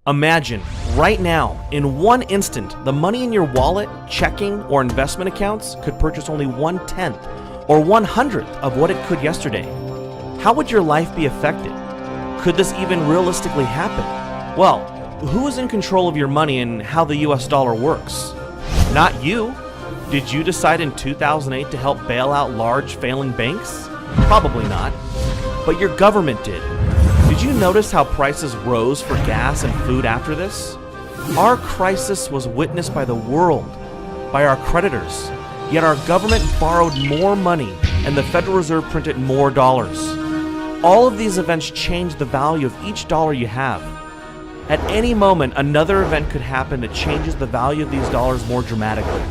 Imagine, right now, in one instant, the money in your wallet, checking, or investment accounts could purchase only 1/10 or 1/100th of what it could yesterday. How would your life be affected? Could this even realistically happen? Well, who is in control of your money and how the US dollar works? Not you. Did you decide in 2008 to help bail out large failing banks? Probably not. But your government did. Did you notice how prices rose for gas and food after this? Our crisis was witnessed by the world, by our creditors, yet our government borrowed more money and the Federal Reserve printed more dollars. All of these events changed the value of each dollar you have. At any moment, another event could happen that changes the value of these dollars more dramatically.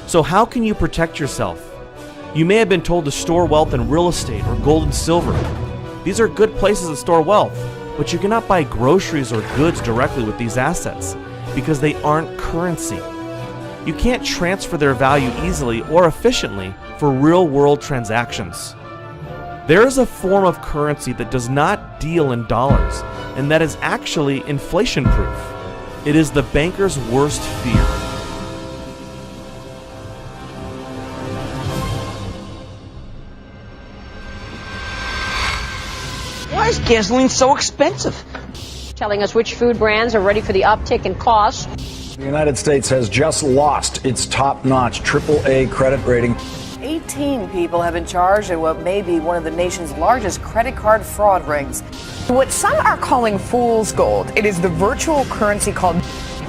So how can you protect yourself? You may have been told to store wealth in real estate or gold and silver. These are good places to store wealth, but you cannot buy groceries or goods directly with these assets because they aren't currency. You can't transfer their value easily or efficiently for real-world transactions. There is a form of currency that does not deal in dollars, and that is actually inflation-proof. It is the banker's worst fear. Why is gasoline so expensive? Telling us which food brands are ready for the uptick in costs. The United States has just lost its top-notch AAA credit rating. 18 people have been charged in what may be one of the nation's largest credit card fraud rings. What some are calling fool's gold, it is the virtual currency called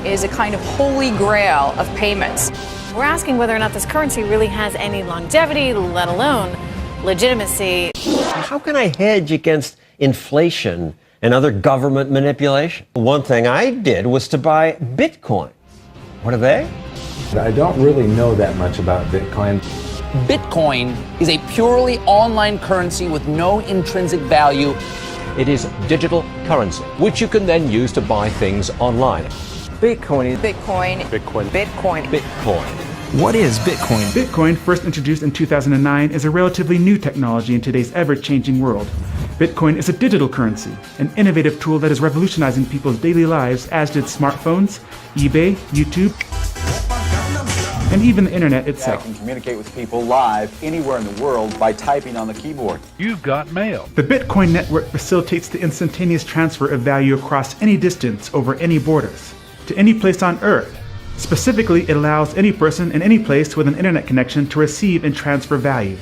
is a kind of holy grail of payments. We're asking whether or not this currency really has any longevity, let alone legitimacy. How can I hedge against inflation and other government manipulation? One thing I did was to buy Bitcoin. What are they? I don't really know that much about Bitcoin. Bitcoin is a purely online currency with no intrinsic value. It is digital currency, which you can then use to buy things online. Bitcoin. Bitcoin. Bitcoin. Bitcoin. Bitcoin. What is Bitcoin? Bitcoin, first introduced in 2009, is a relatively new technology in today's ever-changing world. Bitcoin is a digital currency, an innovative tool that is revolutionizing people's daily lives, as did smartphones, eBay, YouTube, and even the internet itself. I can communicate with people live anywhere in the world by typing on the keyboard. You've got mail. The Bitcoin network facilitates the instantaneous transfer of value across any distance over any borders, to any place on Earth. Specifically, it allows any person in any place with an internet connection to receive and transfer value.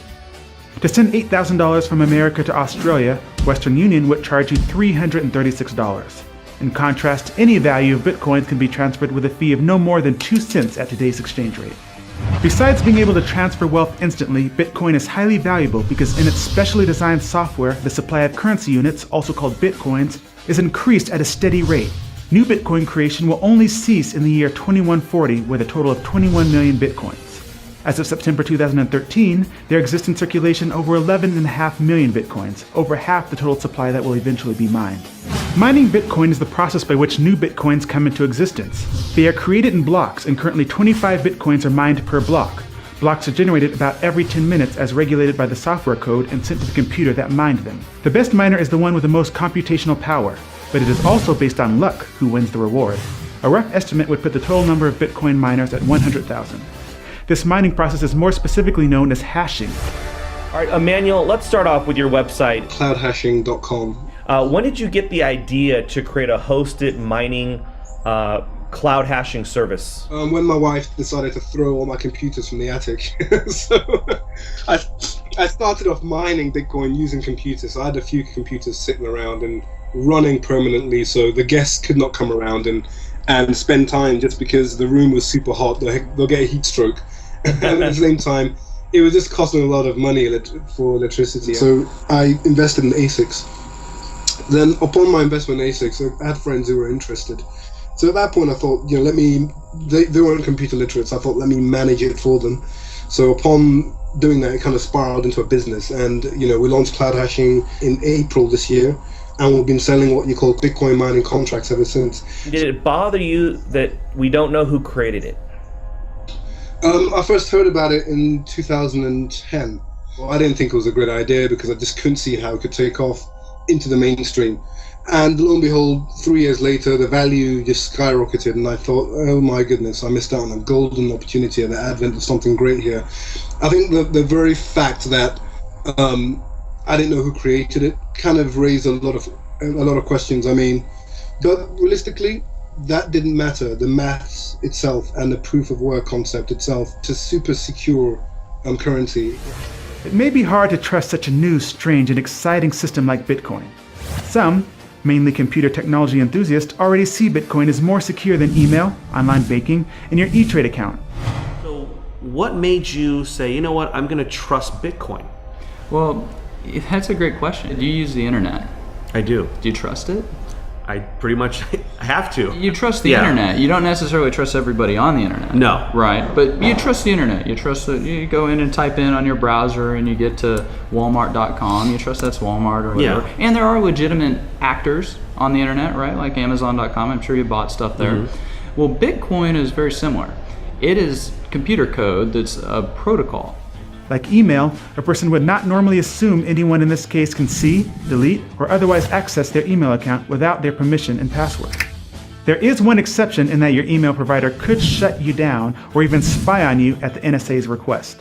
To send $8,000 from America to Australia, Western Union would charge you $336. In contrast, any value of Bitcoins can be transferred with a fee of no more than 2 cents at today's exchange rate. Besides being able to transfer wealth instantly, Bitcoin is highly valuable because in its specially designed software, the supply of currency units, also called Bitcoins, is increased at a steady rate. New Bitcoin creation will only cease in the year 2140 with a total of 21 million Bitcoins. As of September 2013, there exist in circulation over 11.5 million Bitcoins, over half the total supply that will eventually be mined. Mining Bitcoin is the process by which new Bitcoins come into existence. They are created in blocks, and currently 25 Bitcoins are mined per block. Blocks are generated about every 10 minutes as regulated by the software code and sent to the computer that mined them. The best miner is the one with the most computational power, but it is also based on luck who wins the reward. A rough estimate would put the total number of Bitcoin miners at 100,000. This mining process is more specifically known as hashing. All right, Emmanuel, let's start off with your website. Cloudhashing.com. When did you get the idea to create a hosted mining cloud hashing service? When my wife decided to throw all my computers from the attic. So I started off mining Bitcoin using computers. So I had a few computers sitting around and running permanently so the guests could not come around and spend time just because the room was super hot. They'll get a heat stroke. And at the same time, it was just costing a lot of money for electricity. So I invested in ASICs. Then upon my investment in ASICs, I had friends who were interested. So at that point I thought, they weren't computer literate, so I thought, let me manage it for them. So upon doing that, it kind of spiraled into a business. And, we launched Cloud Hashing in April this year. And we've been selling what you call Bitcoin mining contracts ever since. Did it bother you that we don't know who created it? I first heard about it in 2010. Well, I didn't think it was a great idea because I just couldn't see how it could take off into the mainstream. And lo and behold, 3 years later, the value just skyrocketed, and I thought, oh my goodness, I missed out on a golden opportunity at the advent of something great here. I think the very fact that I didn't know who created it kind of raised a lot of questions. I mean, but realistically, that didn't matter. The maths itself and the proof of work concept itself to super secure currency. It may be hard to trust such a new, strange, and exciting system like Bitcoin. Some, mainly computer technology enthusiasts, already see Bitcoin as more secure than email, online banking, and your E-Trade account. So what made you say, you know what, I'm going to trust Bitcoin? Well, that's a great question. Do you use the internet? I do. Do you trust it? I pretty much have to. You trust the internet. You don't necessarily trust everybody on the internet. No. Right, but you trust the internet. You trust that you go in and type in on your browser and you get to walmart.com. You trust that's Walmart or whatever. Yeah. And there are legitimate actors on the internet, right? Like amazon.com. I'm sure you bought stuff there. Mm-hmm. Well, Bitcoin is very similar. It is computer code that's a protocol. Like email, a person would not normally assume anyone in this case can see, delete, or otherwise access their email account without their permission and password. There is one exception in that your email provider could shut you down or even spy on you at the NSA's request.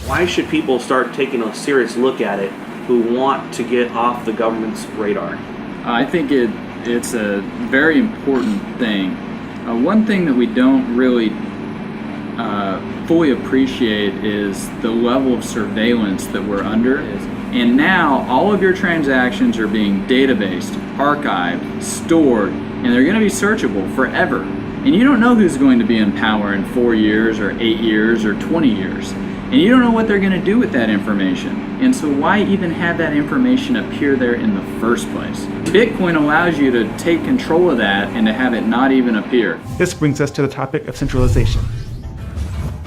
Why should people start taking a serious look at it who want to get off the government's radar? I think it's a very important thing. One thing that we don't really fully appreciate is the level of surveillance that we're under. And now all of your transactions are being databased, archived, stored, and they're going to be searchable forever. And you don't know who's going to be in power in 4 years or 8 years or 20 years. And you don't know what they're going to do with that information. And so why even have that information appear there in the first place? Bitcoin allows you to take control of that and to have it not even appear. This brings us to the topic of centralization.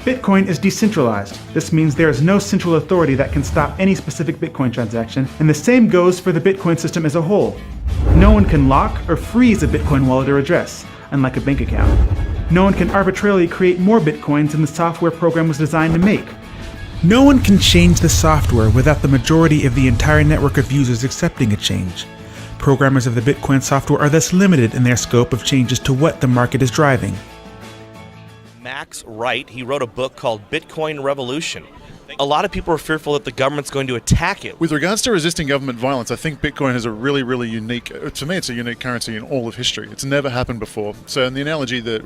Bitcoin is decentralized. This means there is no central authority that can stop any specific Bitcoin transaction, and the same goes for the Bitcoin system as a whole. No one can lock or freeze a Bitcoin wallet or address, unlike a bank account. No one can arbitrarily create more Bitcoins than the software program was designed to make. No one can change the software without the majority of the entire network of users accepting a change. Programmers of the Bitcoin software are thus limited in their scope of changes to what the market is driving. Max Wright, he wrote a book called Bitcoin Revolution. A lot of people are fearful that the government's going to attack it. With regards to resisting government violence, I think Bitcoin has a really, really unique, to me it's a unique currency in all of history. It's never happened before. So and the analogy that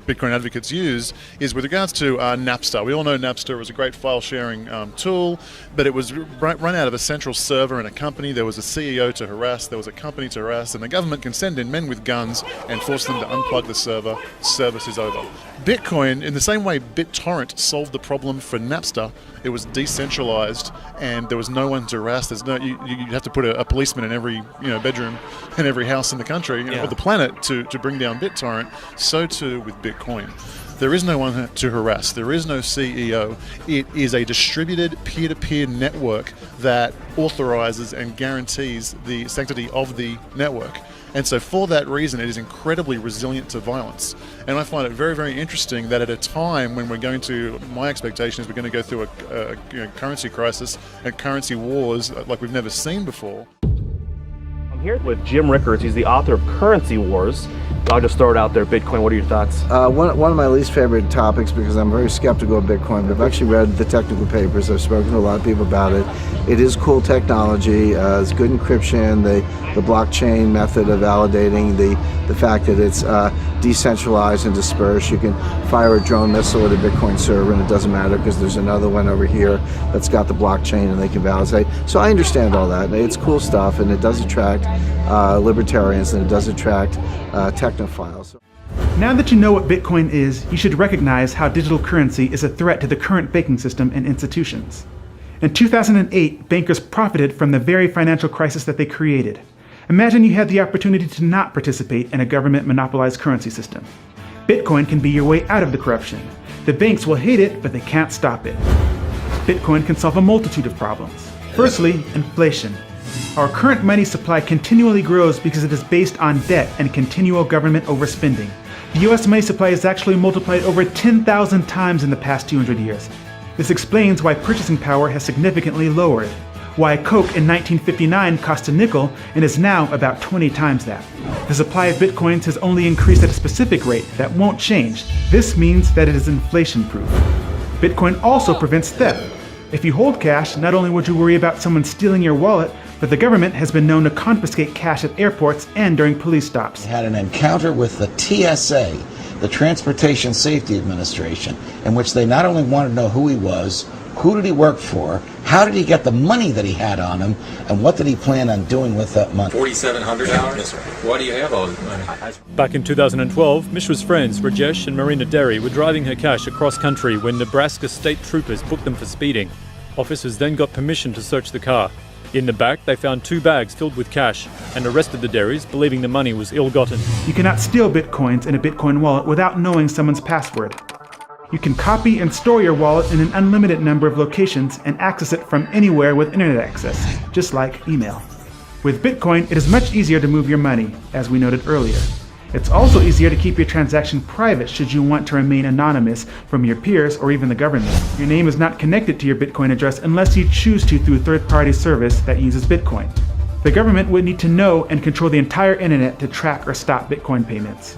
Bitcoin advocates use is with regards to Napster. We all know Napster was a great file sharing tool, but it was run out of a central server in a company. There was a CEO to harass, there was a company to harass, and the government can send in men with guns and force them to unplug the server. Service is over. Bitcoin, in the same way BitTorrent solved the problem for Napster, it was decentralized and there was no one to harass. There's no you have to put a policeman in every bedroom in every house in the country or the planet to bring down BitTorrent. So too with Bitcoin. There is no one to harass. There is no CEO. It is a distributed peer-to-peer network that authorizes and guarantees the sanctity of the network. And so for that reason, it is incredibly resilient to violence. And I find it very, very interesting that at a time when we're going to, my expectation is we're going to go through a currency crisis and currency wars like we've never seen before. I'm here with Jim Rickards. He's the author of Currency Wars. I'll just throw it out there. Bitcoin, what are your thoughts? One of my least favorite topics, because I'm very skeptical of Bitcoin, but I've actually read the technical papers. I've spoken to a lot of people about it. It is cool technology. It's good encryption, the blockchain method of validating, the fact that it's decentralized and dispersed. You can fire a drone missile at a Bitcoin server and it doesn't matter because there's another one over here that's got the blockchain and they can validate. So I understand all that. It's cool stuff and it does attract libertarians and it does attract technophiles. Now that you know what Bitcoin is, you should recognize how digital currency is a threat to the current banking system and institutions. In 2008, bankers profited from the very financial crisis that they created. Imagine you had the opportunity to not participate in a government-monopolized currency system. Bitcoin can be your way out of the corruption. The banks will hate it, but they can't stop it. Bitcoin can solve a multitude of problems. Firstly, inflation. Our current money supply continually grows because it is based on debt and continual government overspending. The US money supply has actually multiplied over 10,000 times in the past 200 years. This explains why purchasing power has significantly lowered. why Coke in 1959 cost a nickel and is now about 20 times that. The supply of bitcoins has only increased at a specific rate that won't change. This means that it is inflation-proof. Bitcoin also prevents theft. If you hold cash, not only would you worry about someone stealing your wallet, but the government has been known to confiscate cash at airports and during police stops. Had an encounter with the TSA, the Transportation Safety Administration, in which they not only wanted to know who he was, who did he work for, how did he get the money that he had on him, and what did he plan on doing with that money? $4,700? Yes, sir. Why do you have all this money? Back in 2012, Mishra's friends, Rajesh and Marina Derry, were driving her cash across country when Nebraska state troopers booked them for speeding. Officers then got permission to search the car. In the back, they found 2 bags filled with cash and arrested the Derrys, believing the money was ill-gotten. You cannot steal bitcoins in a Bitcoin wallet without knowing someone's password. You can copy and store your wallet in an unlimited number of locations and access it from anywhere with internet access, just like email. With Bitcoin, it is much easier to move your money, as we noted earlier. It's also easier to keep your transaction private should you want to remain anonymous from your peers or even the government. Your name is not connected to your Bitcoin address unless you choose to through a third-party service that uses Bitcoin. The government would need to know and control the entire internet to track or stop Bitcoin payments.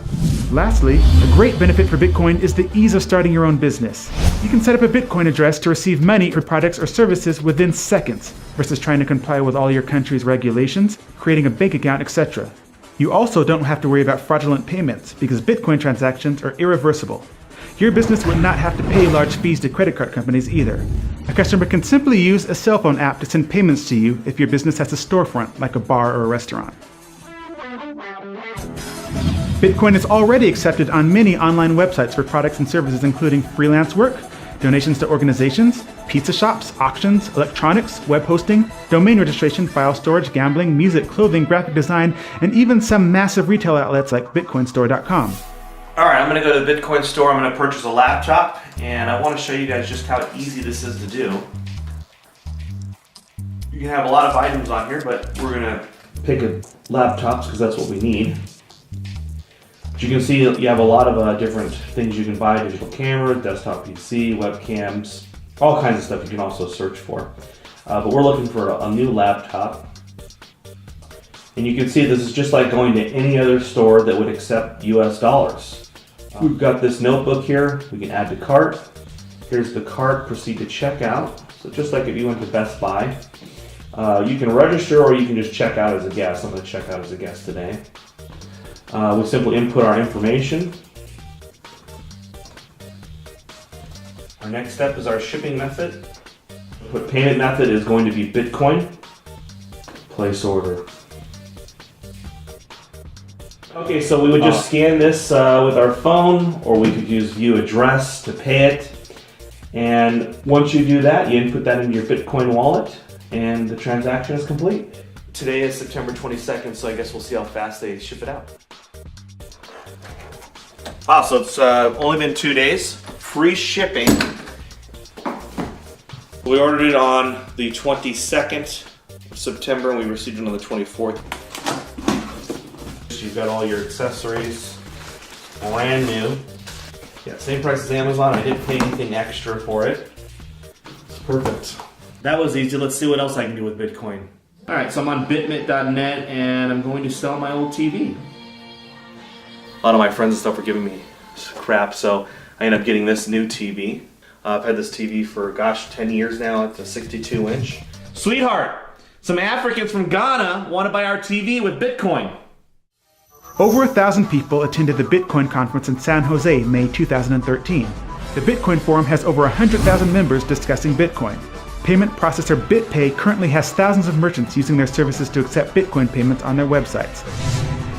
Lastly, a great benefit for Bitcoin is the ease of starting your own business. You can set up a Bitcoin address to receive money for products or services within seconds, versus trying to comply with all your country's regulations, creating a bank account, etc. You also don't have to worry about fraudulent payments because Bitcoin transactions are irreversible. Your business would not have to pay large fees to credit card companies either. A customer can simply use a cell phone app to send payments to you if your business has a storefront, like a bar or a restaurant. Bitcoin is already accepted on many online websites for products and services including freelance work, donations to organizations, pizza shops, auctions, electronics, web hosting, domain registration, file storage, gambling, music, clothing, graphic design, and even some massive retail outlets like bitcoinstore.com. Alright, I'm going to go to the Bitcoin store, I'm going to purchase a laptop, and I want to show you guys just how easy this is to do. You can have a lot of items on here, but we're going to pick laptops because that's what we need. But you can see you have a lot of different things you can buy, digital cameras, desktop PC, webcams, all kinds of stuff you can also search for. But we're looking for a new laptop. And you can see this is just like going to any other store that would accept US dollars. We've got this notebook here, we can add to cart. Here's the cart, proceed to checkout. So just like if you went to Best Buy. You can register or you can just check out as a guest. I'm going to check out as a guest today. We simply input our information. Our next step is our shipping method. The payment method is going to be Bitcoin. Place order. Okay, so we would just scan this with our phone, or we could use view address to pay it. And once you do that, you input that into your Bitcoin wallet, and the transaction is complete. Today is September 22nd, so I guess we'll see how fast they ship it out. Wow, so it's only been 2 days. Free shipping. We ordered it on the 22nd of September, and we received it on the 24th. You've got all your accessories, brand new. Yeah, same price as Amazon. I didn't pay anything extra for it. It's perfect. That was easy. Let's see what else I can do with Bitcoin. All right, so I'm on bitmit.net and I'm going to sell my old TV. A lot of my friends and stuff were giving me crap, so I ended up getting this new TV. I've had this TV for, 10 years now. It's a 62-inch. Sweetheart, some Africans from Ghana want to buy our TV with Bitcoin. Over 1,000 people attended the Bitcoin conference in San Jose, May 2013. The Bitcoin Forum has over 100,000 members discussing Bitcoin. Payment processor BitPay currently has thousands of merchants using their services to accept Bitcoin payments on their websites.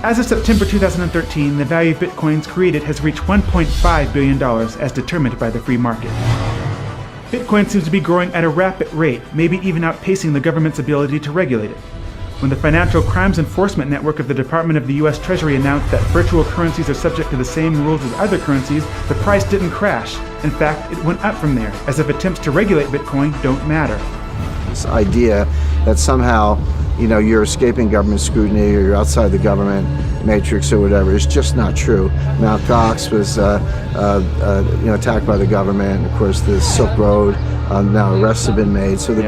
As of September 2013, the value of Bitcoins created has reached $1.5 billion as determined by the free market. Bitcoin seems to be growing at a rapid rate, maybe even outpacing the government's ability to regulate it. When the Financial Crimes Enforcement Network of the Department of the U.S. Treasury announced that virtual currencies are subject to the same rules as other currencies, the price didn't crash. In fact, it went up from there, as if attempts to regulate Bitcoin don't matter. This idea that somehow you're escaping government scrutiny or you're outside the government matrix or whatever. It's just not true. Mt. Gox was attacked by the government. Of course, the Silk Road, now arrests have been made. So the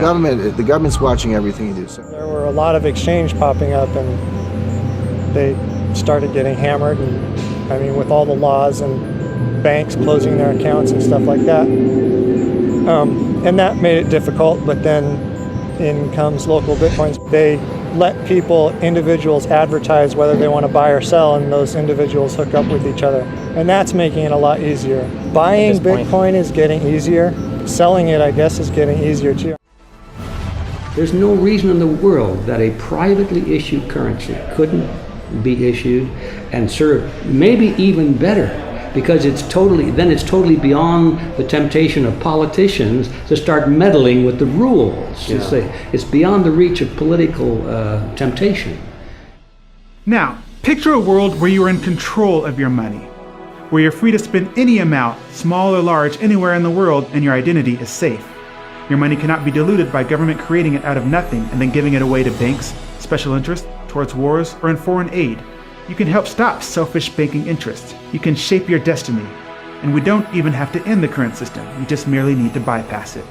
government's watching everything you do. So there were a lot of exchange popping up, and they started getting hammered. And I mean, with all the laws and banks closing their accounts and stuff like that, and that made it difficult. But then in comes local Bitcoins. They let individuals advertise whether they want to buy or sell, and those individuals hook up with each other. And that's making it a lot easier. Buying Bitcoin is getting easier. Selling it, I guess, is getting easier too. There's no reason in the world that a privately issued currency couldn't be issued and serve maybe even better, because it's totally beyond the temptation of politicians to start meddling with the rules. Yeah. It's beyond the reach of political temptation. Now, picture a world where you are in control of your money, where you're free to spend any amount, small or large, anywhere in the world, and your identity is safe. Your money cannot be diluted by government creating it out of nothing and then giving it away to banks, special interests, towards wars, or in foreign aid. You can help stop selfish banking interests. You can shape your destiny. And we don't even have to end the current system. We just merely need to bypass it.